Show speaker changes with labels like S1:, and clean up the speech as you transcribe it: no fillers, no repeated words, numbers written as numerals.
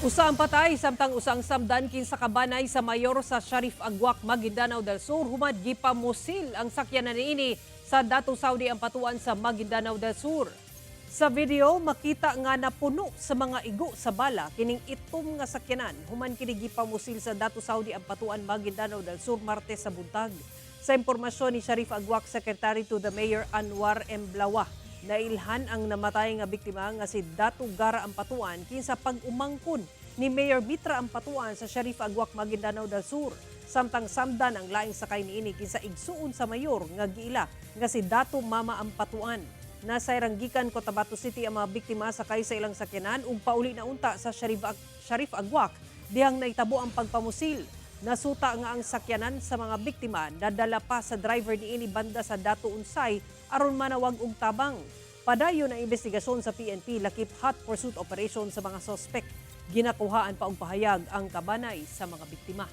S1: Usa ang patay samtang usang samdan kinsa kabanay sa mayor sa Sharif Agwak, Maguindanao del Sur humad gipamusil ang sakyanan niini sa Datu Saudi ang patuan sa Maguindanao del Sur. Sa video makita nga napuno sa mga igo sa bala kining itom nga sakyanan human kini gipamusil sa Datu Saudi ang patuan Maguindanao del Sur Martes sa buntag. Sa impormasyon ni Sharif Agwak Secretary to the Mayor Anwar M. Blawa, nailhan ang namatay nga biktima nga si Datu Gara Ampatuan kinsa pag-umangkon ni Mayor Mitra Ampatuan sa Sharif Agwak, Maguindanao del Sur. Samtang samdan ang laing sakay niini kinsa igsuon sa mayor nga giila nga si Datu Mama Ampatuan. Nasa Ranggican, Cotabato City ang mga biktima sakay sa ilang sakyanan ug pauli na unta sa Sharif Agwak dihang naitabo ang pagpamusil. Nasuta nga ang sakyanan sa mga biktima nadala pa sa driver niini banda sa Datu Unsay aron manawag og tabang. Padayon ang investigasyon sa PNP lakip hot pursuit operation sa mga sospek. Ginakuhaan pa og pahayag ang kabanay sa mga biktima.